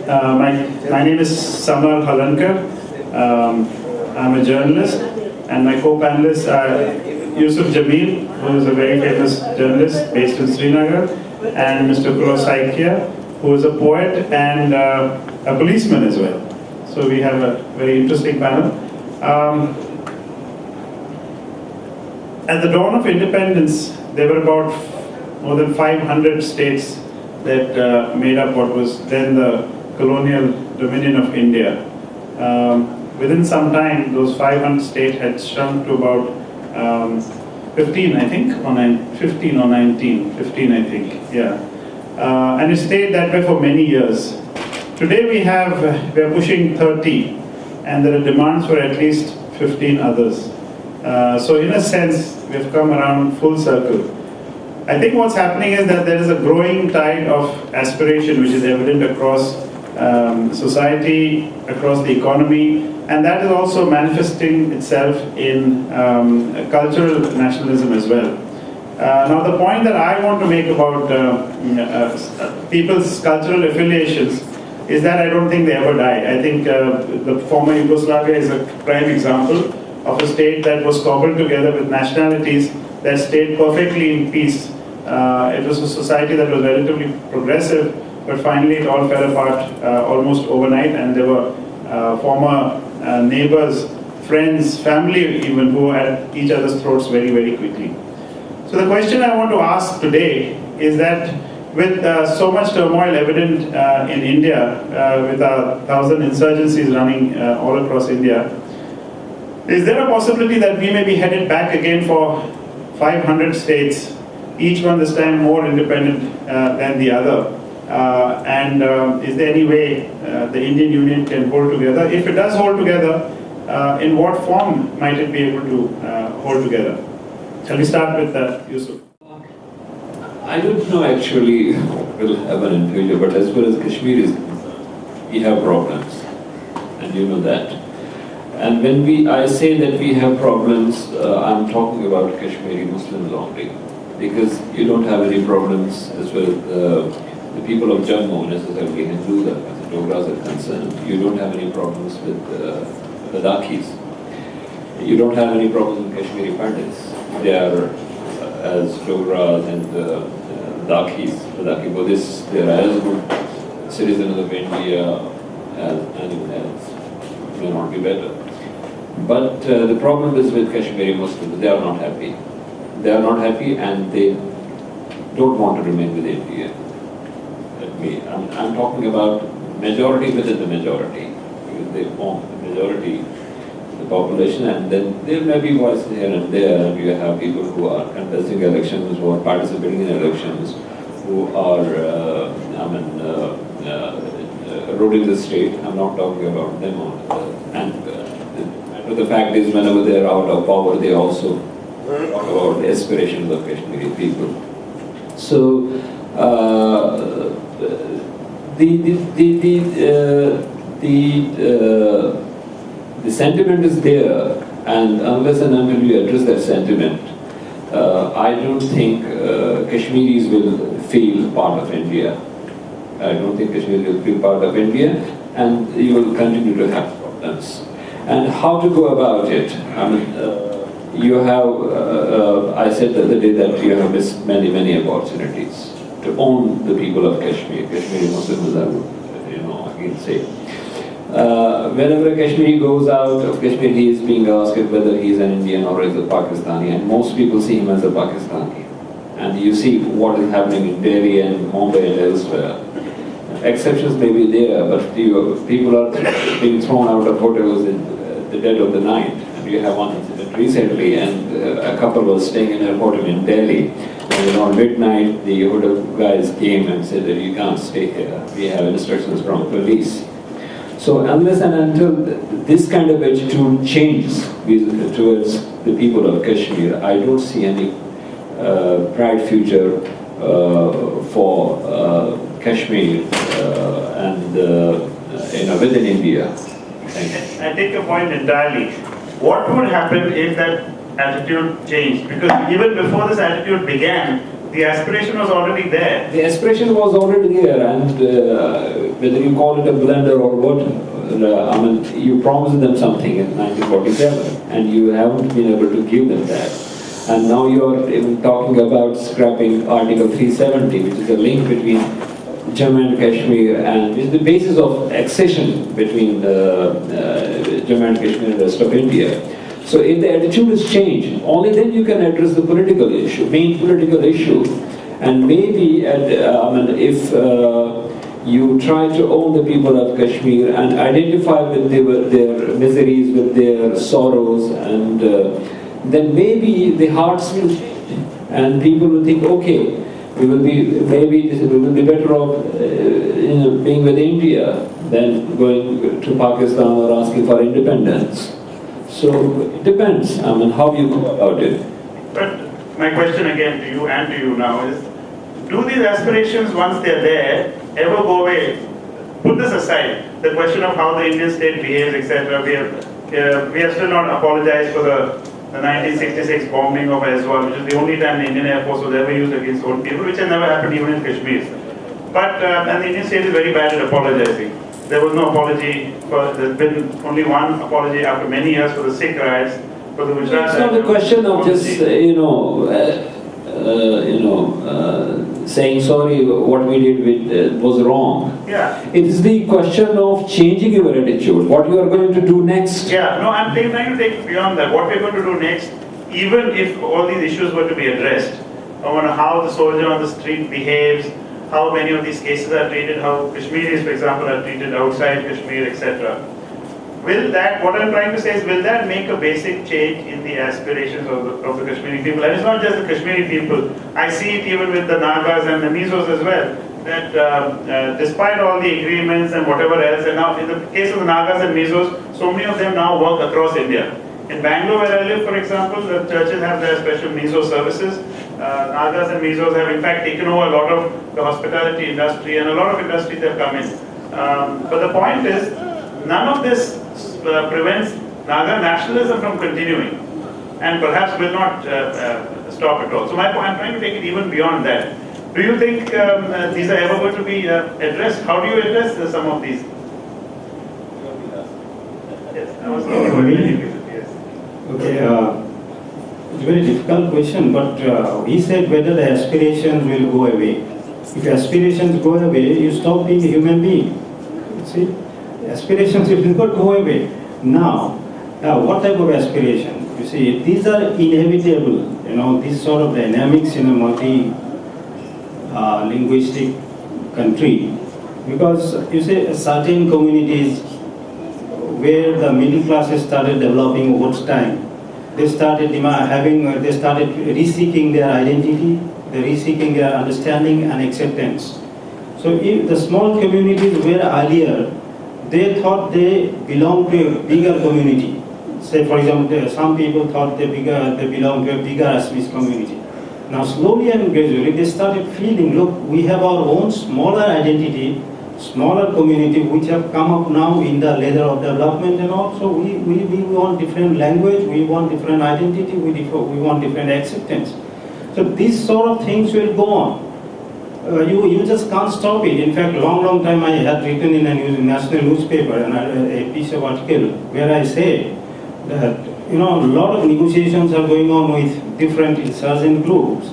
My name is Samar Halankar. I'm a journalist, and my co-panelists are Yusuf Jamil, who is a very famous journalist based in Srinagar, and Mr. Kuro Saikia, who is a poet and a policeman as well. So we have a very interesting panel. At the dawn of independence, there were about more than 500 states that made up what was then the colonial dominion of India. Within some time, those 500 states had shrunk to about 15, I think, or 15 or 19, 15, I think, yeah. And it stayed that way for many years. Today we are pushing 30, and there are demands for at least 15 others. So in a sense, we've come around full circle. I think what's happening is that there is a growing tide of aspiration which is evident across society, across the economy, and that is also manifesting itself in cultural nationalism as well. Now the point that I want to make about people's cultural affiliations is that I don't think they ever die. I think the former Yugoslavia is a prime example of a state that was cobbled together with nationalities that stayed perfectly in peace. It was a society that was relatively progressive, but finally it all fell apart almost overnight, and there were former neighbors, friends, family even, who were at each other's throats very, very quickly. So the question I want to ask today is that with so much turmoil evident in India, with 1,000 insurgencies running all across India, is there a possibility that we may be headed back again for 500 states, each one this time more independent than the other? Is there any way the Indian Union can hold together? If it does hold together, in what form might it be able to hold together? Shall we start with Yusuf? I don't know actually will happen in future, but as far as Kashmir is concerned, we have problems, and you know that. And when I say that we have problems, I'm talking about Kashmiri Muslims only, because you don't have any problems as well as the people of Jammu necessarily Hindus as the Dogras are concerned. You don't have any problems with the Ladakis. You don't have any problems with Kashmiri Pandits. They are as Dogras and Ladaki Buddhists, they are as good citizens of India as anyone else. May not be better. But the problem is with Kashmiri Muslims, they are not happy. They are not happy, and they don't want to remain with India. I'm talking about majority within the majority, because they form the majority of the population, and then there may be voices here and there, and you have people who are contesting elections, who are participating in elections, who are ruling the state. I'm not talking about them. And the fact is, whenever they are out of power, they also talk about the aspirations of Kashmiri people. So the sentiment is there, and unless and until you address that sentiment, I don't think Kashmiris will feel part of India. I don't think Kashmiris will feel part of India, and you will continue to have problems. And how to go about it? I mean, you have, I said the other day that you have missed many, many opportunities to own the people of Kashmir. Kashmiri Muslims, I would, again say. Whenever a Kashmiri goes out of Kashmir, he is being asked whether he is an Indian or is a Pakistani, and most people see him as a Pakistani. And you see what is happening in Delhi and Mumbai and elsewhere. Exceptions may be there, but people are being thrown out of hotels in the dead of the night. And you have one incident recently, and a couple was staying in a hotel in Delhi. And around midnight, the hotel guys came and said that you can't stay here. We have instructions from police. So unless and until this kind of attitude changes towards the people of Kashmir, I don't see any bright future for Kashmir and within India. I take your point entirely. What would happen if that attitude changed? Because even before this attitude began, The aspiration was already there. The aspiration was already there, and whether you call it a blunder or what, I mean, you promised them something in 1947, and you haven't been able to give them that. And now you are even talking about scrapping Article 370, which is a link between Jammu and Kashmir, and is the basis of accession between Jammu and Kashmir and the rest of India. So if the attitude is changed, only then you can address the political issue, main political issue. And maybe, if you try to own the people of Kashmir and identify with their miseries, with their sorrows, and then maybe the hearts will change, and people will think, okay, we will be better off, being with India than going to Pakistan or asking for independence. So it depends, how you go about it. But my question again to you and to you now is, do these aspirations, once they're there, ever go away? Put this aside, the question of how the Indian state behaves, etc. We have still not apologized for the 1966 bombing of Assam, which is the only time the Indian Air Force was ever used against own people, which has never happened even in Kashmir. But, and the Indian state is very bad at apologizing. There was no apology, there's been only one apology after many years for the Sikh riots, for the Gujarat. It's not a question of just, saying sorry, what we did was wrong. Yeah. It is the question of changing your attitude, what you are going to do next. Yeah, no, I'm trying to take it beyond that. What we're going to do next, even if all these issues were to be addressed, on how the soldier on the street behaves, how many of these cases are treated, how Kashmiris, for example, are treated outside Kashmir, etc. Will that, what I'm trying to say is, will that make a basic change in the aspirations of the Kashmiri people? And it's not just the Kashmiri people. I see it even with the Nagas and the Mizos as well, that despite all the agreements and whatever else, and now in the case of the Nagas and Mizos, so many of them now work across India. In Bangalore, where I live, for example, the churches have their special Mizo services. Nagas and Mizos have in fact taken over a lot of the hospitality industry, and a lot of industries have come in. But the point is, none of this prevents Naga nationalism from continuing, and perhaps will not stop at all. So my point, I'm trying to take it even beyond that. Do you think these are ever going to be addressed? How do you address some of these? Yes, I was thinking. Okay, it's a very difficult question, but he said whether the aspirations will go away. If aspirations go away, you stop being a human being. See, aspirations will not go away. Now, what type of aspiration? You see, these are inevitable. These sort of dynamics in a multi-linguistic country, because you see, certain communities where the middle classes started developing over time, they started reseeking their identity, they reseeking their understanding and acceptance. So if the small communities were earlier, they thought they belonged to a bigger community. Say, for example, some people thought they belonged to a bigger Assamese community. Now slowly and gradually they started feeling, look, we have our own smaller identity, smaller community which have come up now in the ladder of development, and also we want different language, we want different identity, we want different acceptance. So these sort of things will go on. You just can't stop it. In fact, long time I had written in a national newspaper and a piece of article where I say that a lot of negotiations are going on with different insurgent groups.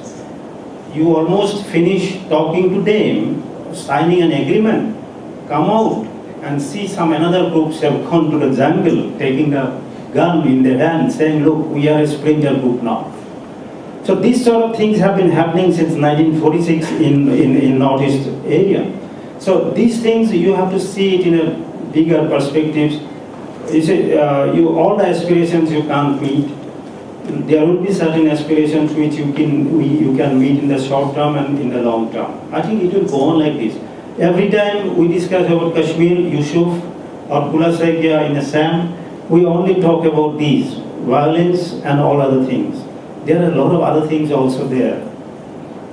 You almost finish talking to them, signing an agreement, come out and see some another groups have gone to the jungle, taking the gun in their hand, saying, look, we are a splinter group now. So these sort of things have been happening since 1946 in Northeast area. So these things, you have to see it in a bigger perspective. You see, all the aspirations you can't meet. There will be certain aspirations which you can meet in the short term and in the long term. I think it will go on like this. Every time we discuss about Kashmir, Yusuf, or Kulasaikia in Assam, we only talk about these, violence and all other things. There are a lot of other things also there.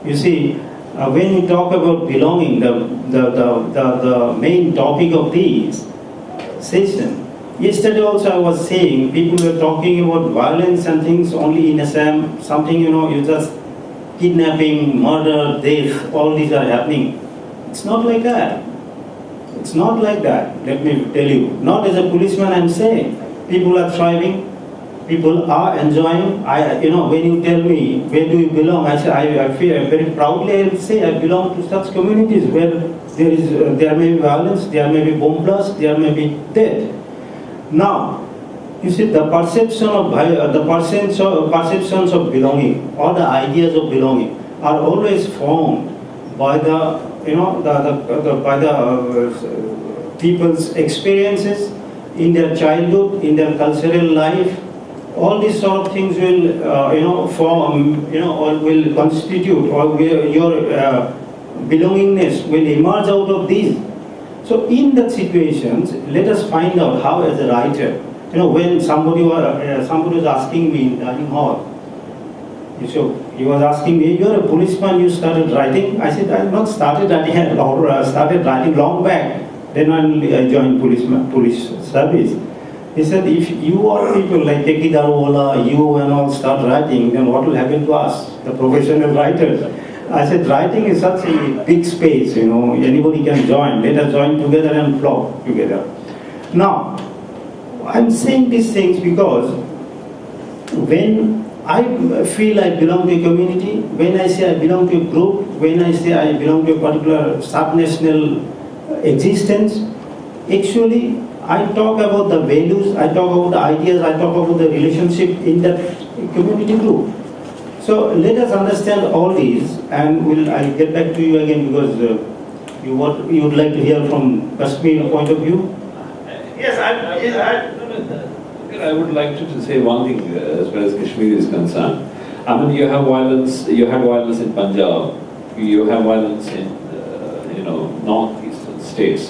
You see, when we talk about belonging, the main topic of this session, yesterday also I was saying, people were talking about violence and things only in Assam, something, you just kidnapping, murder, death, all these are happening. It's not like that. It's not like that, let me tell you. Not as a policeman I'm saying. People are thriving, people are enjoying. When you tell me, where do you belong? I say, I feel very proudly, I will say, I belong to such communities where there may be violence, there may be bomb blast, there may be death. Now, you see, the perceptions of belonging, or the ideas of belonging, are always formed by the people's experiences in their childhood, in their cultural life. All these sort of things will, form, or will constitute, or your belongingness will emerge out of these. So in that situations, let us find out how, as a writer, when somebody was asking me in dining hall, so he was asking me, "You are a policeman, you started writing?" I said, "I have not started writing, or started writing long back. Then I joined police service." He said, "If you are people like Keki Daruwala, you and all start writing, then what will happen to us, the professional writers?" I said, "Writing is such a big space, anybody can join. Let us join together and flock together." Now, I'm saying these things because when I feel I belong to a community, when I say I belong to a group, when I say I belong to a particular subnational existence, actually I talk about the values, I talk about the ideas, I talk about the relationship in that community group. So let us understand all these, and I'll get back to you again, because you would like to hear from Kashmir point of view. Yes, I would like to say one thing as far as Kashmir is concerned. I mean, you have violence. You had violence in Punjab. You have violence in northeastern states.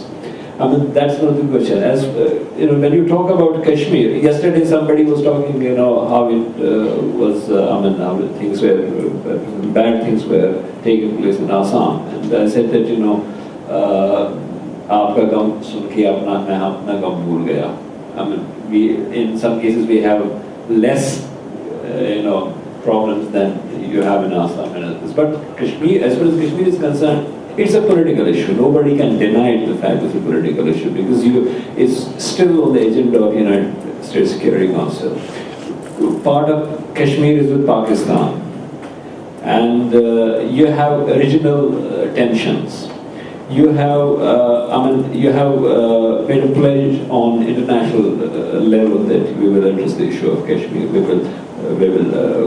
I mean, that's not the question. As when you talk about Kashmir, yesterday somebody was talking, how it was. How things were, bad things were taking place in Assam, and I said that आपका गम सुन के मैं अपना गम भूल गया. I mean, in some cases we have less, problems than you have in Assam and others. But Kashmir, as far as Kashmir is concerned, it's a political issue. Nobody can deny the fact it's a political issue, because it's still on the agenda of United States Security Council. Part of Kashmir is with Pakistan, and you have regional tensions. You have, made a pledge on international level that we will address the issue of Kashmir. We will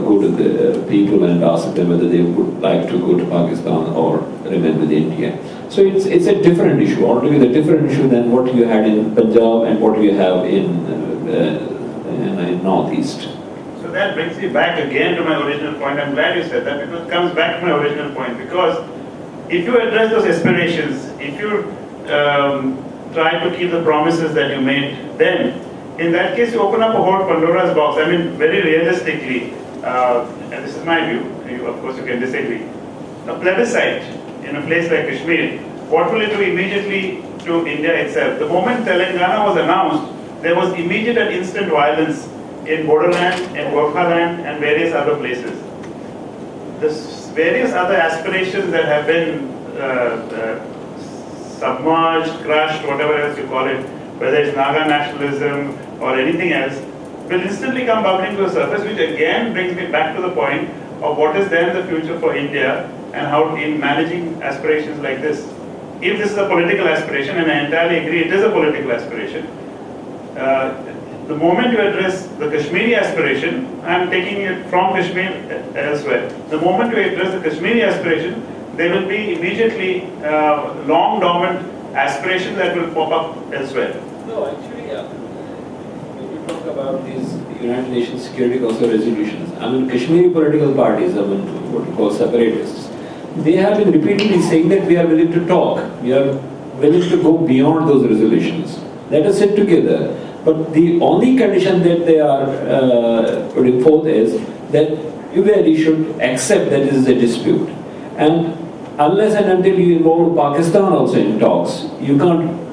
go to the people and ask them whether they would like to go to Pakistan or remain with India. So it's a different issue, altogether different issue than what you had in Punjab and what you have in Northeast. So that brings me back again to my original point. I'm glad you said that, because it comes back to my original point. Because if you address those aspirations, if you try to keep the promises that you made, then in that case you open up a whole Pandora's box. I mean, very realistically, and this is my view, of course you can disagree, a plebiscite in a place like Kashmir, what will it do immediately to India itself? The moment Telangana was announced, there was immediate and instant violence in Borderland, in Gorkhaland, and various other places. The various other aspirations that have been submerged, crushed, whatever else you call it, whether it's Naga nationalism or anything else, will instantly come bubbling to the surface, which again brings me back to the point of what is then the future for India, and how in managing aspirations like this. If this is a political aspiration, and I entirely agree it is a political aspiration, the moment you address the Kashmiri aspiration, I'm taking it from Kashmir elsewhere, the moment you address the Kashmiri aspiration, there will be immediately long dormant aspirations that will pop up elsewhere. No, actually, when you talk about these United Nations Security Council resolutions, Kashmiri political parties, what we call separatists, they have been repeatedly saying that we are willing to talk, we are willing to go beyond those resolutions. Let us sit together. But the only condition that they are putting forth is that you really should accept that this is a dispute. And unless and until you involve Pakistan also in talks, you can't,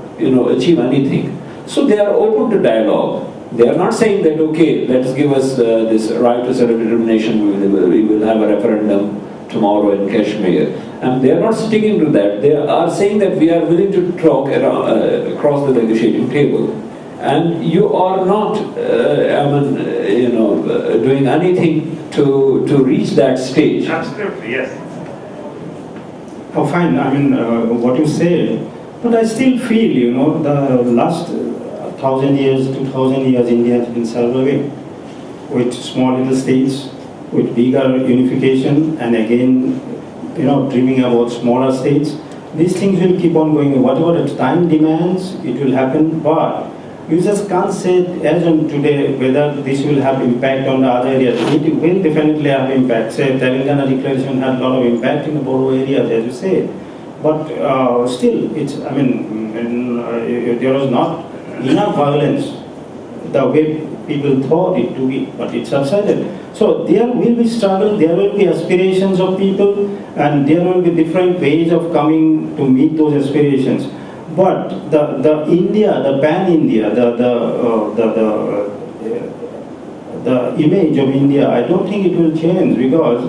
achieve anything. So they are open to dialogue. They are not saying that, okay, let's give us this right to self-determination, we will have a referendum, tomorrow in Kashmir. And they are not sticking to that. They are saying that we are willing to talk across the negotiating table. And you are not, doing anything to reach that stage. Absolutely, yes. Oh, fine. I mean, what you say, but I still feel, the last 1,000 years, 2,000 years, India has been surviving with small little states, with bigger unification, and again, dreaming about smaller states. These things will keep on going. Whatever the time demands, it will happen. But you just can't say as on today whether this will have impact on the other areas. It will definitely have impact. Say, Telangana declaration had a lot of impact in the Bodo areas, as you say. But still, there was not enough violence the way people thought it to be, but it subsided. So there will be struggle, there will be aspirations of people, and there will be different ways of coming to meet those aspirations. But the India, the pan-India, the image of India, I don't think it will change, because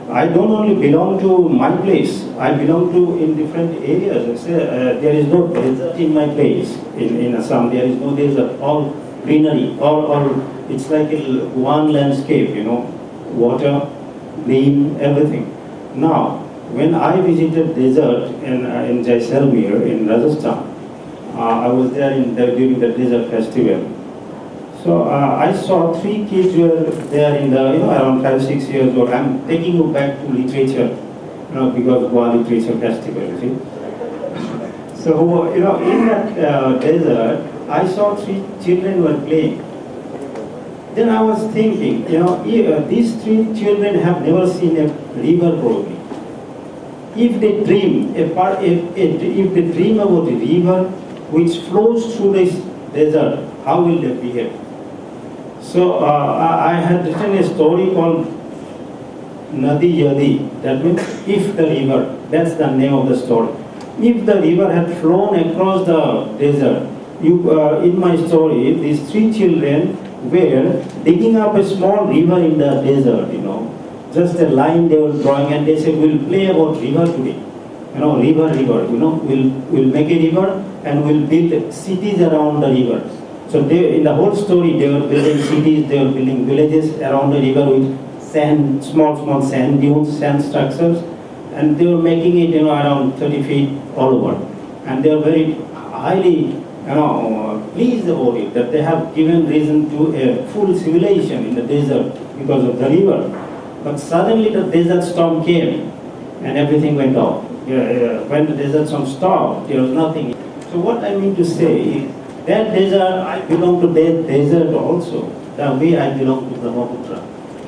I don't only belong to my place, I belong to in different areas. There is no desert in my place, in Assam, there is no desert, all greenery, all it's like one landscape, water, green, everything. Now, when I visited desert in Jaisalmer in Rajasthan, I was there during the desert festival. So I saw 3 kids were there in the around 5-6 years old. I'm taking you back to literature, because Goa Literature Festival, you see. So in that desert, I saw 3 children were playing. Then I was thinking, these 3 children have never seen a river probably. If they dream about a river which flows through this desert, how will they behave? So I had written a story called Nadi Yadi. That means if the river, that's the name of the story. If the river had flown across the desert, in my story, these 3 children were digging up a small river in the desert, just a line they were drawing, and they said, we'll play about river today. River, we'll make a river and we'll build cities around the river. So in the whole story, they were building cities, they were building villages around the river with sand, small sand dunes, sand structures, and they were making it, around 30 feet all over. And they were very highly, pleased about it, that they have given reason to a full civilization in the desert because of the river. But suddenly the desert storm came and everything went off. When the desert storm stopped, there was nothing. So what I mean to say is, that desert, I belong to that desert also, the way I belong to Brahmaputra.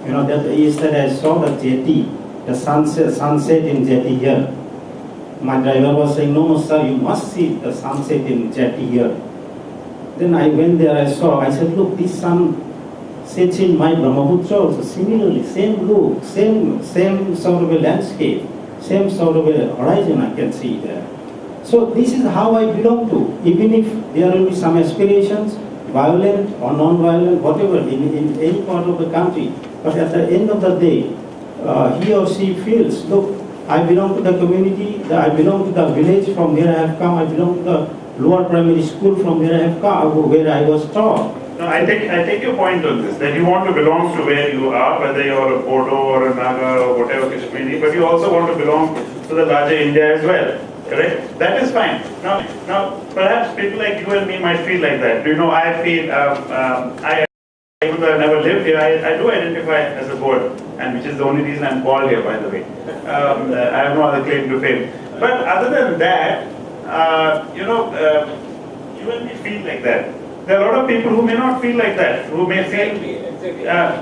That yesterday I saw the jetty, the sunset in jetty here. My driver was saying, no, sir, you must see the sunset in jetty here. Then I went there, I said, look, this sun sets in my Brahmaputra also. Similarly, same look, same sort of a landscape, same sort of a horizon I can see there. So this is how I belong to. Even if there will be some aspirations, violent or non-violent, whatever, in any part of the country, but at the end of the day, he or she feels, look, I belong to the community, I belong to the village from where I have come, I belong to the lower primary school from where I have come, where I was taught. No, I take your point on this, that you want to belong to where you are, whether you're a Bodo or a Naga or whatever Kashmiri, but you also want to belong to the larger India as well. Correct? That is fine. Now, perhaps people like you and me might feel like that. I feel, even though I've never lived here, I do identify as a Bodo, and which is the only reason I'm called here, by the way. I have no other claim to fame. But other than that, you and me feel like that. There are a lot of people who may not feel like that, who may feel. I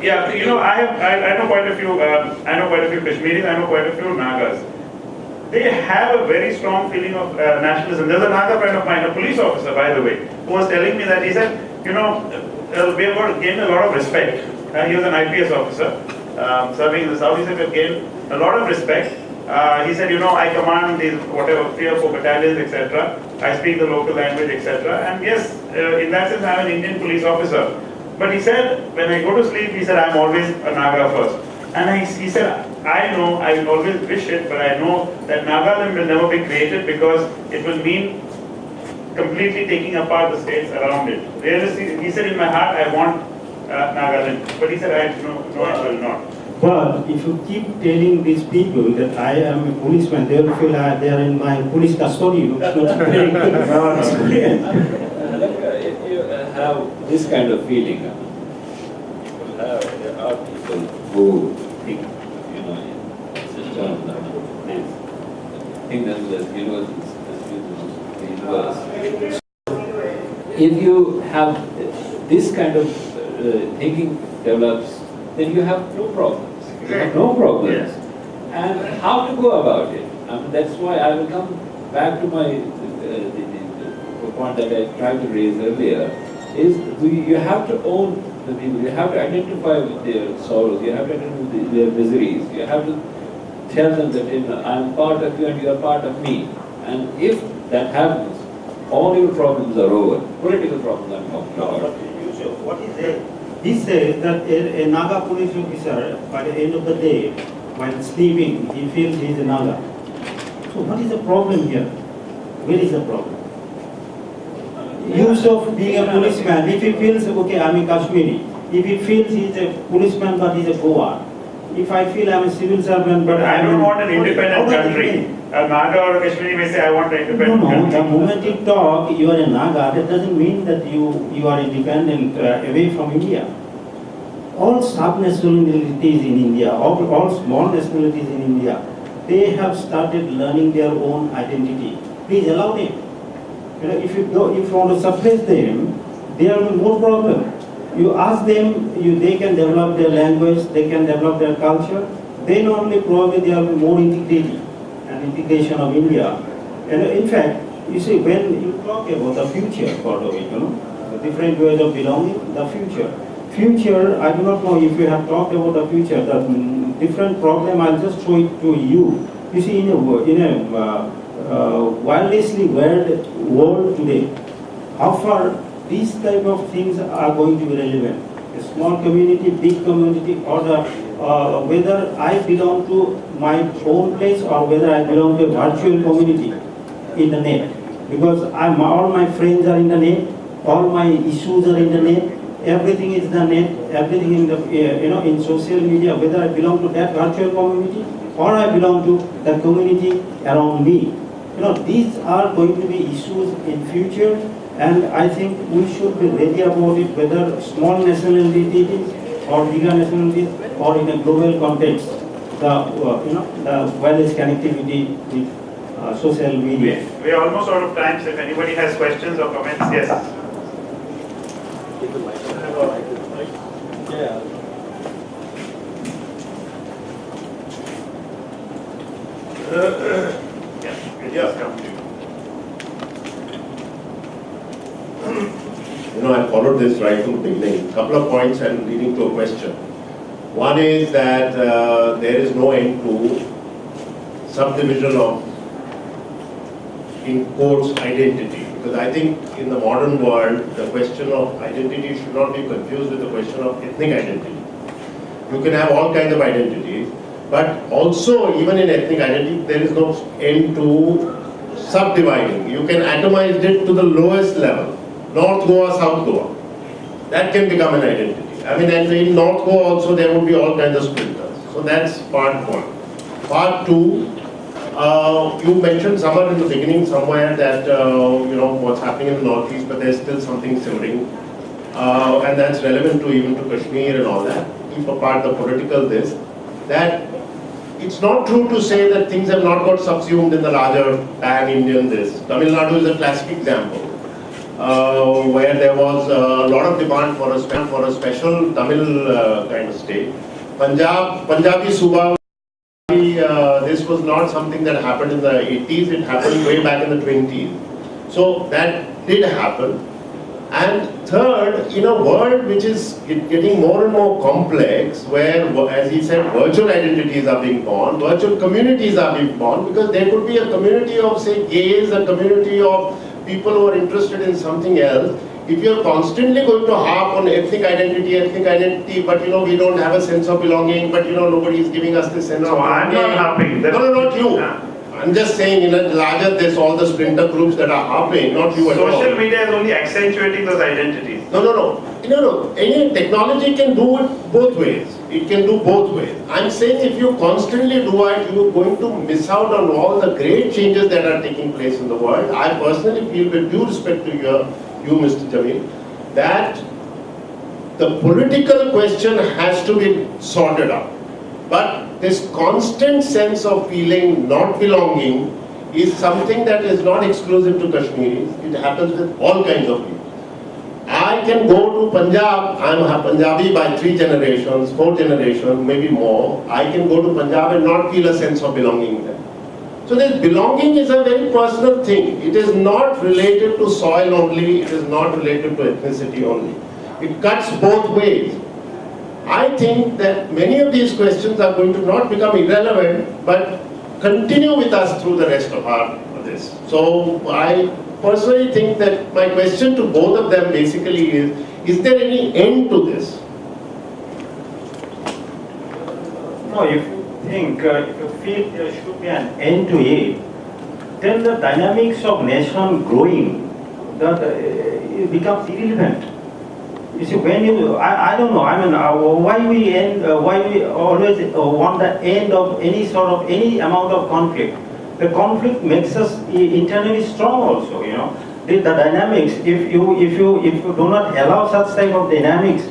know quite a few. I know quite a few Kashmiris. I know quite a few Nagas. They have a very strong feeling of nationalism. There's another friend of mine, a police officer, by the way, who was telling me that he said, we have gained a lot of respect. He was an IPS officer serving in the south. He said we've gained a lot of respect. He said, I command these 3 or 4 battalions, etc. I speak the local language, etc. And yes, in that sense, I'm an Indian police officer. But he said, when I go to sleep, he said, I'm always a Naga first. And he said, I know, I always wish it, but I know that Nagaland will never be created because it will mean completely taking apart the states around it. Realistically, he said in my heart, I want Nagaland, but he said, no, it will not. But if you keep telling these people that I am a policeman, they will feel they are in my police custody. It's not very good. If you have this kind of feeling, there are people who think, system, think that the universe is the universe. If you have this kind of thinking develops, then you have no problems. You have no problems. Yes. And how to go about it? I mean, that's why I will come back to my the point that I tried to raise earlier, is you have to own the people, you have to identify with their sorrows, you have to identify with their miseries, you have to tell them that I'm part of you and you are part of me. And if that happens, all your problems are over. Political problems I'm talking about. What is it? He says that a Naga police officer, by the end of the day, while sleeping, he feels he is a Naga. So what is the problem here? Where is the problem? Use of being a policeman, if he feels, okay, I'm a Kashmiri, if he feels he's a policeman but he's a Goa, if I feel I'm a civil servant but I don't want an independent country. A Naga or a Kashmiri may say, I want an independent country. The moment you talk, you are a Naga, that doesn't mean that you are independent away from India. All sub-nationalities in India, all small nationalities in India, they have started learning their own identity. Please allow them. If you want to suppress them, there will be more problem. You ask them, they can develop their language, they can develop their culture, then only probably there will be more integrity and integration of India. And in fact, you see, when you talk about the future part of it, the different ways of belonging, the future. Future, I do not know if you have talked about the future, the different problem, I'll just show it to you. You see, in a wirelessly world today, how far these type of things are going to be relevant. A small community, big community, or whether I belong to my own place or whether I belong to a virtual community in the net. Because all my friends are in the net, all my issues are in the net, everything is the net, everything in the in social media, whether I belong to that virtual community or I belong to the community around me. These are going to be issues in future, and I think we should be ready about it, whether small nationalities or bigger nationalities or in a global context. The wireless connectivity with social media. We are almost out of time, so if anybody has questions or comments, yes. Yeah. Yes, come to you. I followed this right from the beginning. A couple of points and leading to a question. One is that there is no end to subdivision of, in quotes, identity. Because I think in the modern world, the question of identity should not be confused with the question of ethnic identity. You can have all kinds of identities, but also even in ethnic identity, there is no end to subdividing. You can atomize it to the lowest level. North Goa, South Goa. That can become an identity. I mean, and in North Goa also there would be all kinds of splinters. So that's part one. Part two, you mentioned somewhere in the beginning somewhere that, what's happening in the Northeast, but there's still something simmering. And that's relevant to even to Kashmir and all that. Keep apart the political this, that it's not true to say that things have not got subsumed in the larger pan-Indian this. Tamil Nadu is a classic example. Where there was a lot of demand for a special Tamil kind of state. Punjabi Suba, this was not something that happened in the 80s, it happened way back in the 20s. So that did happen. And third, in a world which is getting more and more complex, where, as he said, virtual identities are being born, virtual communities are being born, because there could be a community of, say, gays, a community of people who are interested in something else. if you're constantly going to harp on ethnic identity, but we don't have a sense of belonging, but nobody is giving us this sense of belonging. I'm not harping. No, not you. I'm just saying, in a larger, there's all the splinter groups that are harping, not you at all. Social media is only accentuating those identities. No. Any technology can do it both ways. It can do both ways. I'm saying if you constantly do it, you're going to miss out on all the great changes that are taking place in the world. I personally feel, with due respect to you, Mr. Jamil, that the political question has to be sorted out. But this constant sense of feeling not belonging is something that is not exclusive to Kashmiris. It happens with all kinds of people. I can go to Punjab, I'm a Punjabi by 3 generations, 4 generations, maybe more. I can go to Punjab and not feel a sense of belonging there. So this belonging is a very personal thing. It is not related to soil only, it is not related to ethnicity only. It cuts both ways. I think that many of these questions are going to not become irrelevant, but continue with us through the rest of this. So I personally think that my question to both of them basically is there any end to this? No, if you think, if you feel there should be an end to it, then the dynamics of nation growing, it becomes irrelevant. You see, when I don't know, why we always want the end of any amount of conflict. The conflict makes us internally strong also, The dynamics, if you do not allow such type of dynamics,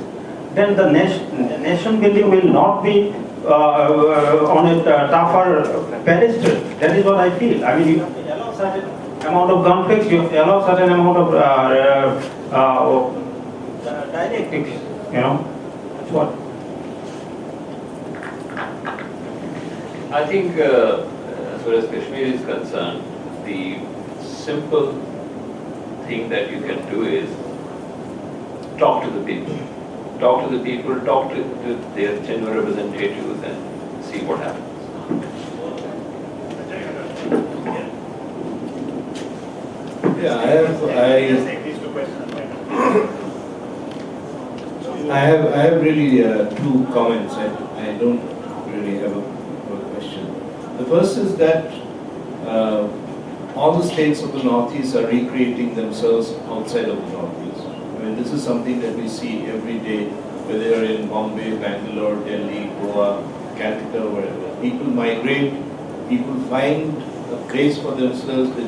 then the nation building will not be on a tougher pedestal. That is what I feel. You allow certain amount of conflicts, you allow certain amount of dialectics, That's what. I think as far as Kashmir is concerned, the simple thing that you can do is talk to the people. Talk to the people, talk to their genuine representatives and see what happens. I have really 2 comments. I don't really have a question. The first is that all the states of the Northeast are recreating themselves outside of the Northeast. This is something that we see every day, whether you're in Bombay, Bangalore, Delhi, Goa, Calcutta, wherever. People migrate, people find a place for themselves, they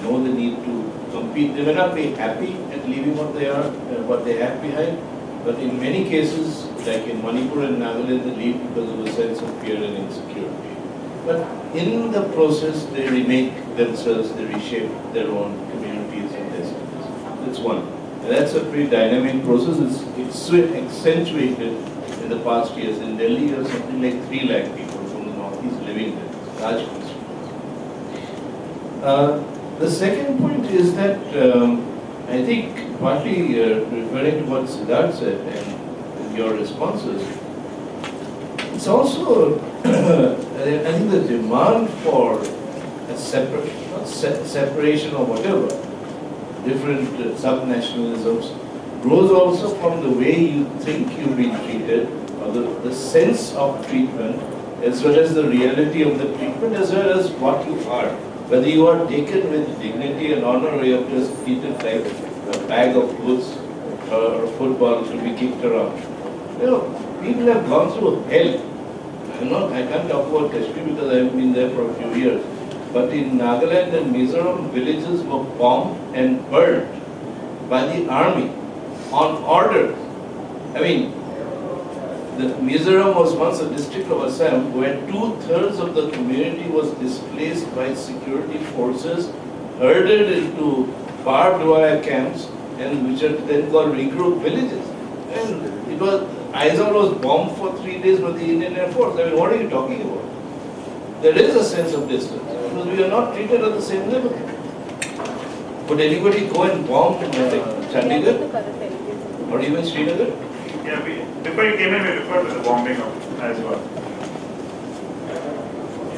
know the need to compete. They may not be happy at leaving what they have behind, but in many cases, like in Manipur and Nagaland, they leave because of a sense of fear and insecurity. But in the process, they remake themselves, they reshape their own communities and destinies. That's one. And that's a pretty dynamic process. It's accentuated in the past years. In Delhi, you have something like 3 lakh people from the Northeast living there. Large constituency. The second point is that I think, partly referring to what Siddharth said and your responses, it's also, I think the demand for a separation or whatever, different sub-nationalisms, grows also from the way you think you've been treated, or the sense of treatment, as well as the reality of the treatment, as well as what you are. Whether you are taken with dignity and honor, or you are just treated like a bag of goods or football to be kicked around. People have gone through hell. I can't talk about Kashmir because I haven't been there for a few years. But in Nagaland and Mizoram, villages were bombed and burned by the army on order. The Mizoram was once a district of Assam where 2/3 of the community was displaced by security forces, herded into barbed wire camps, and which are then called regroup villages. And it was, Aizawl was bombed for 3 days by the Indian Air Force. What are you talking about? There is a sense of distance because we are not treated at the same level. Would anybody go and bomb Chandigarh or even Srinagar? Yeah, before you came in, we referred to the bombing as well.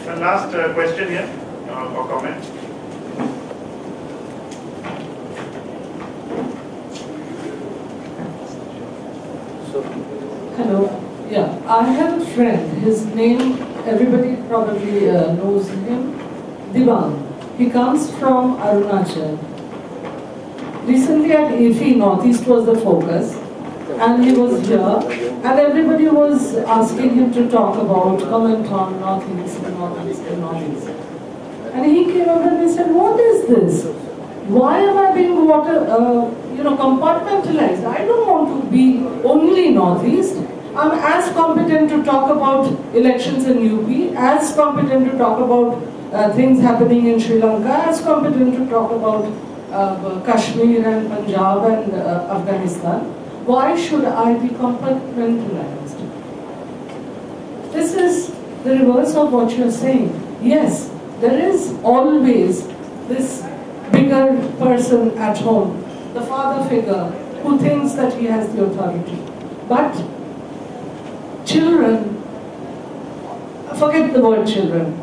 And last question here, or comment. Hello. Yeah, I have a friend. His name, everybody probably knows him, Divan. He comes from Arunachal. Recently at AFI, Northeast was the focus, and he was here, and everybody was asking him to talk about, comment on Northeast and Northeast and Northeast. And he came up and he said, what is this? Why am I being compartmentalized? I don't want to be only Northeast. I'm as competent to talk about elections in UP, as competent to talk about things happening in Sri Lanka, as competent to talk about Kashmir and Punjab and Afghanistan. Why should I be compartmentalized? This is the reverse of what you're saying. Yes, there is always this bigger person at home, the father figure, who thinks that he has the authority. But children, forget the word children,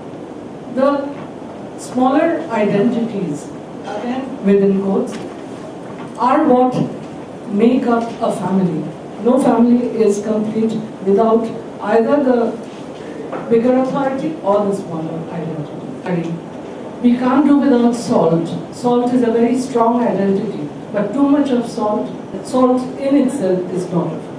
the smaller identities, again within quotes, are what make up a family. No family is complete without either the bigger authority or the smaller identity. We can't do without salt. Salt is a very strong identity, but too much of salt in itself is not a family.